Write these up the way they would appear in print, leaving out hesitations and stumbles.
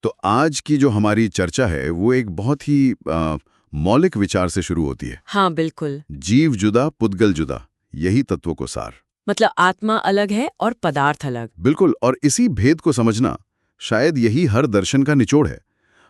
तो आज की जो हमारी चर्चा है वो एक बहुत ही मौलिक विचार से शुरू होती है। हाँ बिल्कुल। जीव जुदा पुद्गल जुदा, यही तत्वों को सार। मतलब आत्मा अलग है और पदार्थ अलग। बिल्कुल, और इसी भेद को समझना शायद यही हर दर्शन का निचोड़ है।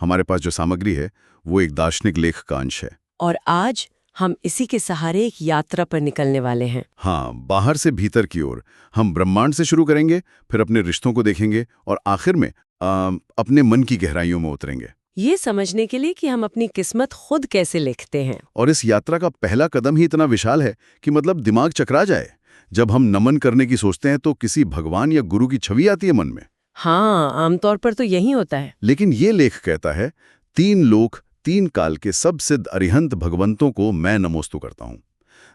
हमारे पास जो सामग्री है वो एक दार्शनिक लेख का अंश है। और आज हम इसी के सहारे एक यात्रा पर निकलने वाले हैं। हाँ, बाहर से भीतर की ओर हम ब्रह्मांड से शुरू करेंगे, फिर अपने रिश्तों को देखेंगे और आखिर में अपने मन की गहराइयों में उतरेंगे। ये समझने के लिए कि हम अपनी किस्मत खुद कैसे लिखते हैं। और इस यात्रा का पहला कदम ही इतना विशाल है कि मतलब दिमाग चकरा जाए। जब हम नमन करने की सोचते हैं तो किसी भगवान या गुरु की छवि आती है मन में। हाँ, आमतौर पर तो यही होता है। लेकिन ये लेख कहता है, 3 लोक 3 काल के सब सिद्ध अरिहंत भगवंतों को मैं नमोस्तु करता हूं।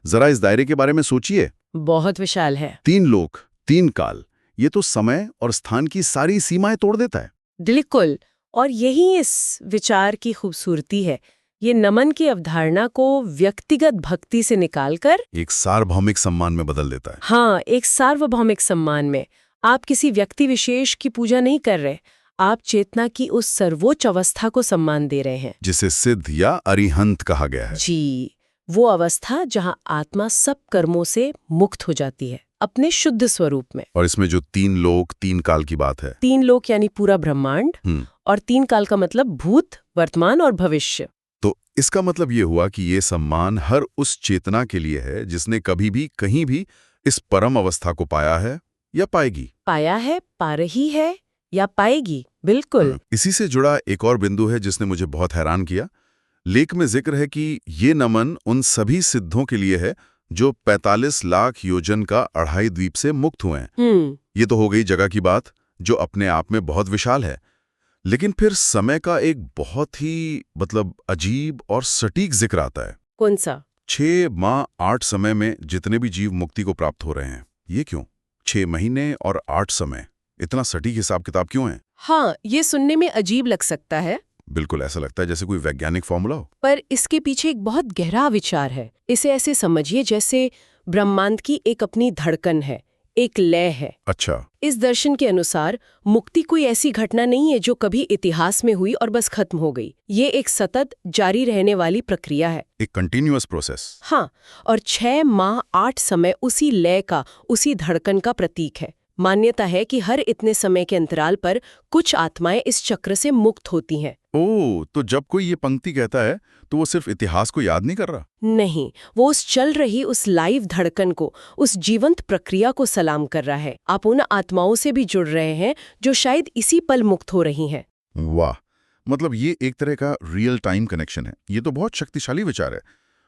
जरा इस दायरे के बारे में सोचिए। बहुत विशाल है। 3 लोक 3 काल, ये तो समय और स्थान की सारी सीमाएं तोड़ देता है। बिल्कुल। और यही इस विचार की खूबसूरती है। ये नमन की अवधारणा को व्यक्तिगत भक्ति से निकालकर एक सार्वभौमिक सम्मान में बदल देता है। हाँ, एक सार्वभौमिक सम्मान में। आप किसी व्यक्ति विशेष की पूजा नहीं कर रहे, आप चेतना की उस सर्वोच्च अवस्था को सम्मान दे रहे हैं। जिसे सिद्ध या अरिहंत कहा गया है। जी, वो अवस्था जहां आत्मा सब कर्मों से मुक्त हो जाती है, अपने शुद्ध स्वरूप में। और इसमें जो 3 लोक 3 काल की बात है। 3 लोक यानी पूरा ब्रह्मांड, और 3 काल का मतलब भूत, वर्तमान और भविष्य। तो इसका मतलब ये हुआ कि ये सम्मान हर उस चेतना के लिए है जिसने कभी भी कहीं भी इस परम अवस्था को पाया है या पाएगी। पाया है, पा रही है या पाएगी। बिल्कुल। इसी से जुड़ा एक और बिंदु है जिसने मुझे बहुत हैरान किया। लेख में जिक्र है कि ये नमन उन सभी सिद्धों के लिए है जो 45 लाख योजन का अढ़ाई द्वीप से मुक्त हुए हैं। ये तो हो गई जगह की बात, जो अपने आप में बहुत विशाल है। लेकिन फिर समय का एक बहुत ही अजीब और सटीक जिक्र आता है। कौन सा? 6 माह 8 समय में जितने भी जीव मुक्ति को प्राप्त हो रहे हैं। ये क्यों? 6 महीने और 8 समय, इतना सटीक हिसाब किताब क्यों है? हाँ, ये सुनने में अजीब लग सकता है। बिल्कुल ऐसा लगता है जैसे कोई वैज्ञानिक फॉर्मूला हो। पर इसके पीछे एक बहुत गहरा विचार है। इसे ऐसे समझिए जैसे ब्रह्मांड की एक अपनी धड़कन है, एक लय है। अच्छा। इस दर्शन के अनुसार मुक्ति कोई ऐसी घटना नहीं है जो कभी इतिहास में हुई और बस खत्म हो गई। ये एक सतत जारी रहने वाली प्रक्रिया है, एक कंटिन्यूअस प्रोसेस। हाँ, और 6 माह 8 समय उसी लय का, उसी धड़कन का प्रतीक है। मान्यता है कि हर इतने समय के अंतराल पर कुछ आत्माएं इस चक्र से मुक्त होती हैं। ओह, तो जब कोई ये पंक्ति कहता है तो वो सिर्फ इतिहास को याद नहीं कर रहा। नहीं, वो उस चल रही उस लाइव धड़कन को, उस जीवंत प्रक्रिया को सलाम कर रहा है। आप उन आत्माओं से भी जुड़ रहे हैं जो शायद इसी पल मुक्त हो रही हैं। वाह, मतलब ये एक तरह का रियल टाइम कनेक्शन है। ये तो बहुत शक्तिशाली विचार है।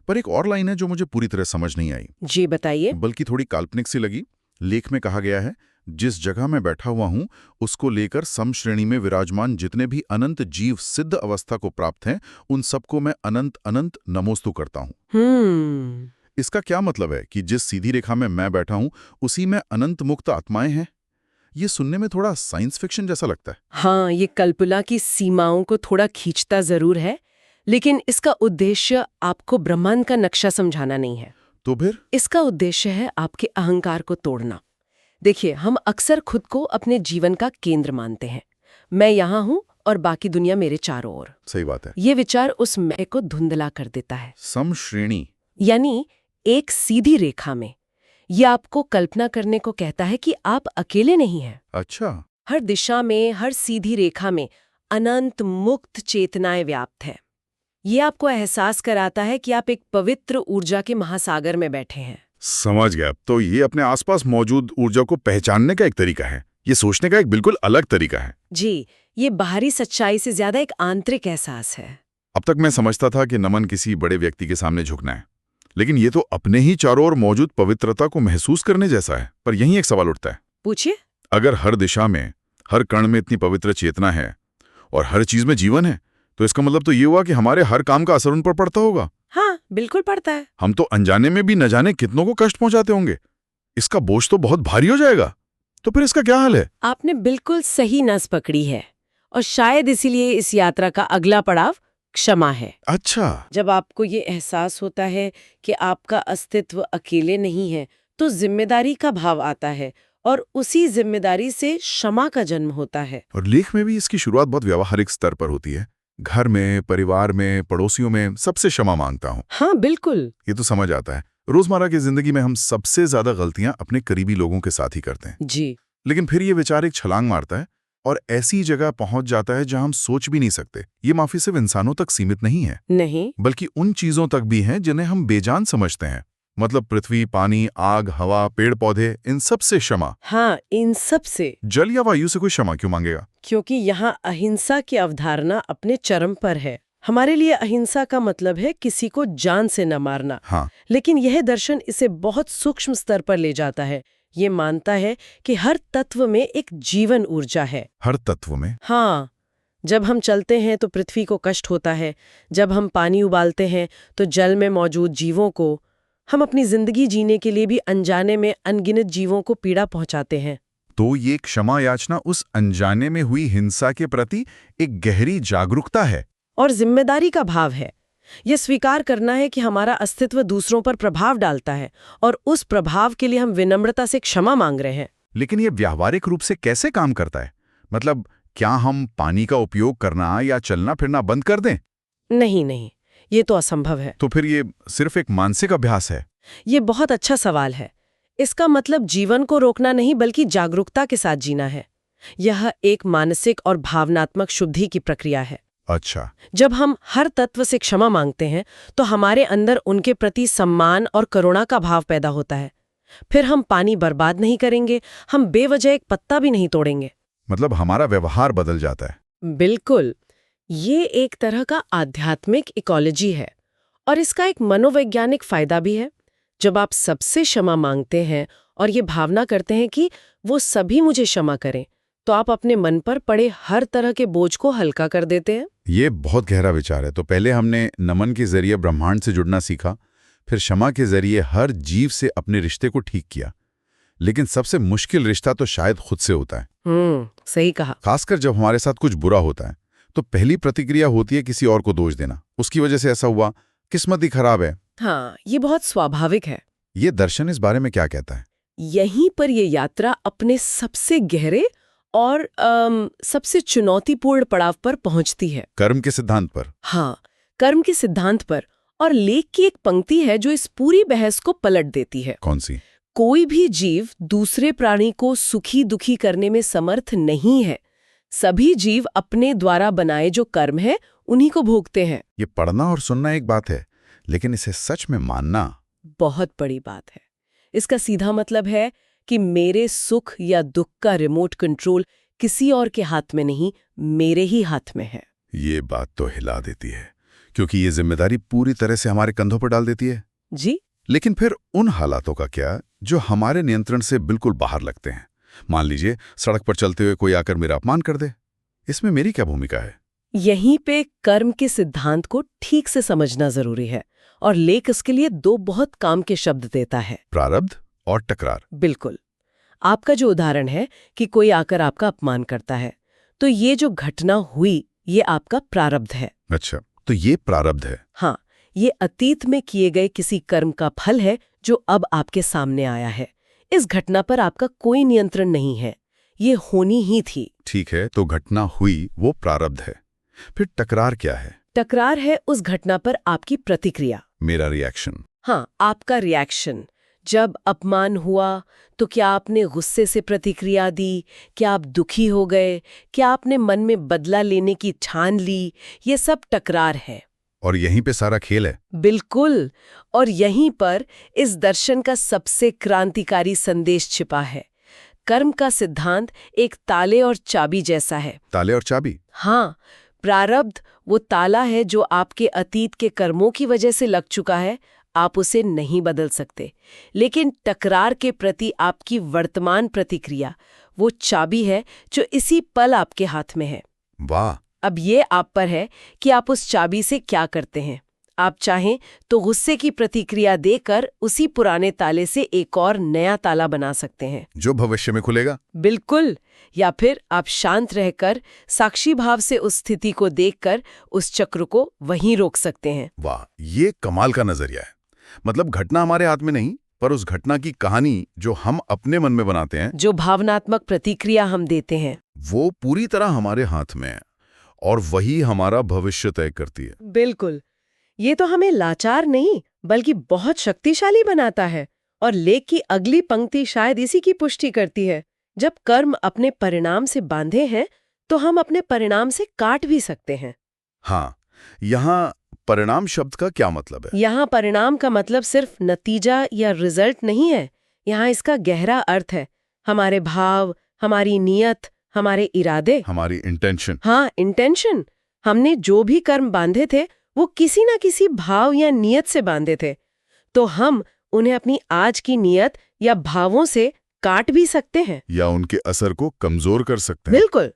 पर एक और लाइन है जो मुझे पूरी तरह समझ नहीं आई। जी बताइए। बल्कि थोड़ी काल्पनिक सी लगी। लेख में कहा गया है, जिस जगह मैं बैठा हुआ हूं उसको लेकर समश्रेणी में विराजमान जितने भी अनंत जीव सिद्ध अवस्था को प्राप्त हैं, उन सबको मैं अनंत अनंत नमोस्तु करता हूं। इसका क्या मतलब है कि जिस सीधी रेखा में मैं बैठा हूं उसी में अनंत मुक्त आत्माएं हैं? ये सुनने में थोड़ा साइंस फिक्शन जैसा लगता है। हाँ, ये कल्पना की सीमाओं को थोड़ा खींचता जरूर है, लेकिन इसका उद्देश्य आपको ब्रह्मांड का नक्शा समझाना नहीं है। तो फिर इसका उद्देश्य है आपके अहंकार को तोड़ना। देखिए, हम अक्सर खुद को अपने जीवन का केंद्र मानते हैं। मैं यहाँ हूँ और बाकी दुनिया मेरे चारों ओर। सही बात है। ये विचार उस मैं को धुंधला कर देता है। समश्रेणी यानी एक सीधी रेखा में ये आपको कल्पना करने को कहता है कि आप अकेले नहीं हैं। अच्छा। हर दिशा में, हर सीधी रेखा में अनंत मुक्त चेतनाएं व्याप्त है। ये आपको एहसास कराता है कि आप एक पवित्र ऊर्जा के महासागर में बैठे हैं। समझ गया। तो ये अपने आसपास मौजूद ऊर्जा को पहचानने का एक तरीका है। ये सोचने का एक बिल्कुल अलग तरीका है। जी, ये बाहरी सच्चाई से ज्यादा एक आंतरिक एहसास है। अब तक मैं समझता था कि नमन किसी बड़े व्यक्ति के सामने झुकना है, लेकिन ये तो अपने ही चारों ओर मौजूद पवित्रता को महसूस करने जैसा है। पर यहीं एक सवाल उठता है। पूछिए। अगर हर दिशा में, हर कण में इतनी पवित्र चेतना है और हर चीज में जीवन है, तो इसका मतलब तो ये हुआ कि हमारे हर काम का असर उन पर पड़ता होगा। हाँ, बिल्कुल पड़ता है। हम तो अनजाने में भी न जाने कितनों को कष्ट पहुंचाते होंगे। इसका बोझ तो बहुत भारी हो जाएगा। तो फिर इसका क्या हाल है? आपने बिल्कुल सही नस पकड़ी है, और शायद इसीलिए इस यात्रा का अगला पड़ाव क्षमा है। अच्छा। जब आपको ये एहसास होता है कि आपका अस्तित्व अकेले नहीं है, तो जिम्मेदारी का भाव आता है और उसी जिम्मेदारी से क्षमा का जन्म होता है। और लेख में भी इसकी शुरुआत बहुत व्यावहारिक स्तर पर होती है। घर में, परिवार में, पड़ोसियों में सबसे क्षमा मांगता हूँ। हाँ बिल्कुल। ये तो समझ आता है। रोजमर्रा की जिंदगी में हम सबसे ज्यादा गलतियां अपने करीबी लोगों के साथ ही करते हैं। जी। लेकिन फिर ये विचार एक छलांग मारता है और ऐसी जगह पहुंच जाता है जहां हम सोच भी नहीं सकते। ये माफी सिर्फ इंसानों तक सीमित नहीं है, नहीं, बल्कि उन चीजों तक भी है जिन्हें हम बेजान समझते हैं। मतलब पृथ्वी, पानी, आग, हवा, पेड़ पौधे, इन सब से क्षमा। हाँ, इन सब से। जल या वायु से कोई क्षमा क्यों मांगेगा? क्योंकि यहाँ अहिंसा की अवधारणा अपने चरम पर है। हमारे लिए अहिंसा का मतलब है किसी को जान से न मारना। हाँ, लेकिन यह दर्शन इसे बहुत सूक्ष्म स्तर पर ले जाता है। ये मानता है कि हर तत्व में एक जीवन ऊर्जा है। हर तत्व में? हाँ, जब हम चलते हैं तो पृथ्वी को कष्ट होता है, जब हम पानी उबालते हैं तो जल में मौजूद जीवों को, हम अपनी जिंदगी जीने के लिए भी अनजाने में अनगिनत जीवों को पीड़ा पहुंचाते हैं। तो ये क्षमा याचना उस अनजाने में हुई हिंसा के प्रति एक गहरी जागरूकता है और जिम्मेदारी का भाव है। यह स्वीकार करना है कि हमारा अस्तित्व दूसरों पर प्रभाव डालता है और उस प्रभाव के लिए हम विनम्रता से क्षमा मांग रहे हैं। लेकिन ये व्यावहारिक रूप से कैसे काम करता है? मतलब क्या हम पानी का उपयोग करना या चलना फिरना बंद कर दें? नहीं, ये तो असंभव है। तो फिर ये सिर्फ एक मानसिक अभ्यास है? ये बहुत अच्छा सवाल है। इसका मतलब जीवन को रोकना नहीं बल्कि जागरूकता के साथ जीना है। यह एक मानसिक और भावनात्मक शुद्धि की प्रक्रिया है। अच्छा। जब हम हर तत्व से क्षमा मांगते हैं तो हमारे अंदर उनके प्रति सम्मान और करुणा का भाव पैदा होता है। फिर हम पानी बर्बाद नहीं करेंगे, हम बेवजह एक पत्ता भी नहीं तोड़ेंगे। मतलब हमारा व्यवहार बदल जाता है। बिल्कुल। ये एक तरह का आध्यात्मिक इकोलॉजी है और इसका एक मनोवैज्ञानिक फायदा भी है। जब आप सबसे क्षमा मांगते हैं और ये भावना करते हैं कि वो सभी मुझे क्षमा करें, तो आप अपने मन पर पड़े हर तरह के बोझ को हल्का कर देते हैं। ये बहुत गहरा विचार है। तो पहले हमने नमन के जरिए ब्रह्मांड से जुड़ना सीखा, फिर क्षमा के जरिए हर जीव से अपने रिश्ते को ठीक किया। लेकिन सबसे मुश्किल रिश्ता तो शायद खुद से होता है। सही कहा। खासकर जब हमारे साथ कुछ बुरा होता है तो पहली प्रतिक्रिया होती है किसी और को दोष देना। उसकी वजह से ऐसा हुआ, किस्मत ही खराब है। हाँ, ये बहुत स्वाभाविक है। ये दर्शन इस बारे में क्या कहता है? यहीं पर ये यात्रा अपने सबसे गहरे और सबसे चुनौतीपूर्ण पड़ाव पर पहुंचती है। कर्म के सिद्धांत पर। हाँ, कर्म के सिद्धांत पर। और लेख की एक पंक्ति है जो इस पूरी बहस को पलट देती है। कौन सी? कोई भी जीव दूसरे प्राणी को सुखी दुखी करने में समर्थ नहीं है। सभी जीव अपने द्वारा बनाए जो कर्म है उन्हीं को भोगते हैं। ये पढ़ना और सुनना एक बात है, लेकिन इसे सच में मानना बहुत बड़ी बात है। इसका सीधा मतलब है कि मेरे सुख या दुख का रिमोट कंट्रोल किसी और के हाथ में नहीं, मेरे ही हाथ में है। ये बात तो हिला देती है, क्योंकि ये जिम्मेदारी पूरी तरह से हमारे कंधों पर डाल देती है। जी। लेकिन फिर उन हालातों का क्या जो हमारे नियंत्रण से बिल्कुल बाहर लगते हैं? मान लीजिए सड़क पर चलते हुए कोई आकर मेरा अपमान कर दे, इसमें मेरी क्या भूमिका है? यहीं पे कर्म के सिद्धांत को ठीक से समझना जरूरी है और लेख इसके लिए दो बहुत काम के शब्द देता है, प्रारब्ध और टकरार। बिल्कुल। आपका जो उदाहरण है कि कोई आकर आपका अपमान करता है, तो ये जो घटना हुई ये आपका प्रारब्ध है। अच्छा, तो ये प्रारब्ध है। हाँ, ये अतीत में किए गए किसी कर्म का फल है जो अब आपके सामने आया है। इस घटना पर आपका कोई नियंत्रण नहीं है, ये होनी ही थी। ठीक है, तो घटना हुई, वो प्रारब्ध है। फिर टकरार क्या है? टकरार है उस घटना पर आपकी प्रतिक्रिया, मेरा रिएक्शन। हाँ, आपका रिएक्शन। जब अपमान हुआ तो क्या आपने गुस्से से प्रतिक्रिया दी? क्या आप दुखी हो गए? क्या आपने मन में बदला लेने की ठान ली? ये सब टकरार है। और यहीं पे सारा खेल है। बिल्कुल। और यहीं पर इस दर्शन का सबसे क्रांतिकारी संदेश छिपा है। कर्म का सिद्धांत एक ताले और चाबी जैसा है। ताले और चाबी? हाँ, प्रारब्ध वो ताला है जो आपके अतीत के कर्मों की वजह से लग चुका है, आप उसे नहीं बदल सकते। लेकिन टकरार के प्रति आपकी वर्तमान प्रतिक्रिया वो चाबी है जो इसी पल आपके हाथ में है। वाह। अब ये आप पर है कि आप उस चाबी से क्या करते हैं। आप चाहें तो गुस्से की प्रतिक्रिया देकर उसी पुराने ताले से एक और नया ताला बना सकते हैं जो भविष्य में खुलेगा। बिल्कुल। या फिर आप शांत रहकर साक्षी भाव से उस स्थिति को देखकर उस चक्र को वहीं रोक सकते हैं। वाह, ये कमाल का नजरिया है। मतलब घटना हमारे हाथ में नहीं, पर उस घटना की कहानी जो हम अपने मन में बनाते हैं, जो भावनात्मक प्रतिक्रिया हम देते हैं, वो पूरी तरह हमारे हाथ में है और वही हमारा भविष्य तय करती है। बिल्कुल। ये तो हमें लाचार नहीं बल्कि बहुत शक्तिशाली बनाता है। और लेख की अगली पंक्ति शायद इसी की पुष्टि करती है। जब कर्म अपने परिणाम से बांधे हैं तो हम अपने परिणाम से काट भी सकते हैं। हाँ, यहाँ परिणाम शब्द का क्या मतलब है? यहाँ परिणाम का मतलब सिर्फ नतीजा या रिजल्ट नहीं है। यहाँ इसका गहरा अर्थ है हमारे भाव, हमारी नियत, हमारे इरादे, हमारी इंटेंशन। हाँ, इंटेंशन। हमने जो भी कर्म बांधे थे वो किसी ना किसी भाव या नियत से बांधे थे, तो हम उन्हें अपनी आज की नियत या भावों से काट भी सकते हैं या उनके असर को कमजोर कर सकते हैं। बिल्कुल।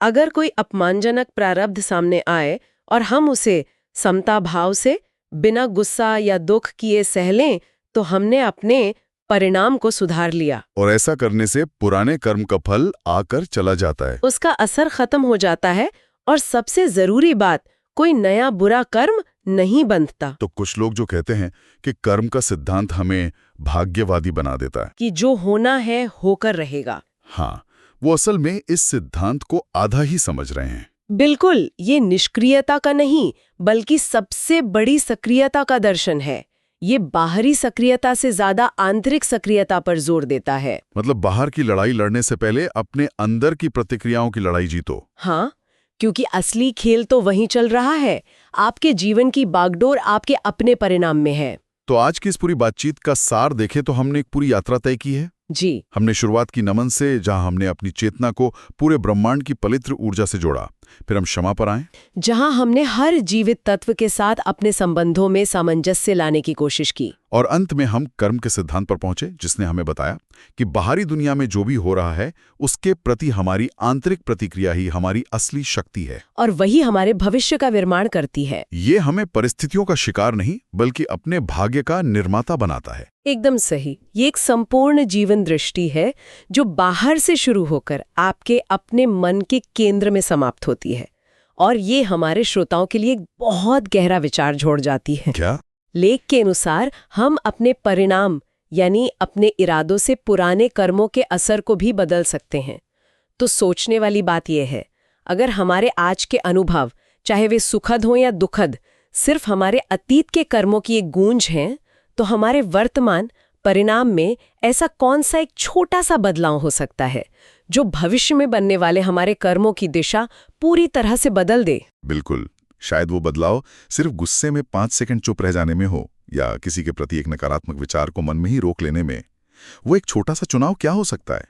अगर कोई अपमानजनक प्रारब्ध सामने आए और हम उसे समता भाव से बिना गुस्सा या दुख किए सह लें तो हमने अपने परिणाम को सुधार लिया। और ऐसा करने से पुराने कर्म का फल आकर चला जाता है, उसका असर खत्म हो जाता है और सबसे जरूरी बात, कोई नया बुरा कर्म नहीं बंधता। तो कुछ लोग जो कहते हैं कि कर्म का सिद्धांत हमें भाग्यवादी बना देता है, कि जो होना है होकर रहेगा। हाँ, वो असल में इस सिद्धांत को आधा ही समझ रहे हैं। बिल्कुल, ये निष्क्रियता का नहीं बल्कि सबसे बड़ी सक्रियता का दर्शन है। ये बाहरी सक्रियता से ज्यादा आंतरिक सक्रियता पर जोर देता है। मतलब बाहर की लड़ाई लड़ने से पहले अपने अंदर की प्रतिक्रियाओं की लड़ाई जीतो। हाँ, क्योंकि असली खेल तो वहीं चल रहा है। आपके जीवन की बागडोर आपके अपने परिणाम में है। तो आज की इस पूरी बातचीत का सार देखें तो हमने एक पूरी यात्रा तय की है। जी, हमने शुरुआत की नमन से, जहां हमने अपनी चेतना को पूरे ब्रह्मांड की पवित्र ऊर्जा से जोड़ा। फिर हम क्षमा पर आए, जहां हमने हर जीवित तत्व के साथ अपने संबंधों में सामंजस्य लाने की कोशिश की। और अंत में हम कर्म के सिद्धांत पर पहुंचे, जिसने हमें बताया कि बाहरी दुनिया में जो भी हो रहा है उसके प्रति हमारी आंतरिक प्रतिक्रिया ही हमारी असली शक्ति है, और वही हमारे भविष्य का निर्माण करती है। ये हमें परिस्थितियों का शिकार नहीं बल्कि अपने भाग्य का निर्माता बनाता है। एकदम सही। ये एक संपूर्ण जीवन दृष्टि है जो बाहर से शुरू होकर आपके अपने मन के केंद्र में समाप्त होती है। और ये हमारे श्रोताओं के लिए एक बहुत गहरा विचार जोड़ जाती है। क्या? लेख के अनुसार हम अपने परिणाम यानी अपने इरादों से पुराने कर्मों के असर को भी बदल सकते हैं। तो सोचने वाली बात यह है, अगर हमारे आज के अनुभव, चाहे वे सुखद हों या दुखद, सिर्फ हमारे अतीत के कर्मों की एक गूंज हैं, तो हमारे वर्तमान परिणाम में ऐसा कौन सा एक छोटा सा बदलाव हो सकता है जो भविष्य में बनने वाले हमारे कर्मों की दिशा पूरी तरह से बदल दे? बिल्कुल। शायद वो बदलाव सिर्फ गुस्से में 5 सेकंड चुप रह जाने में हो, या किसी के प्रति एक नकारात्मक विचार को मन में ही रोक लेने में। वो एक छोटा सा चुनाव क्या हो सकता है?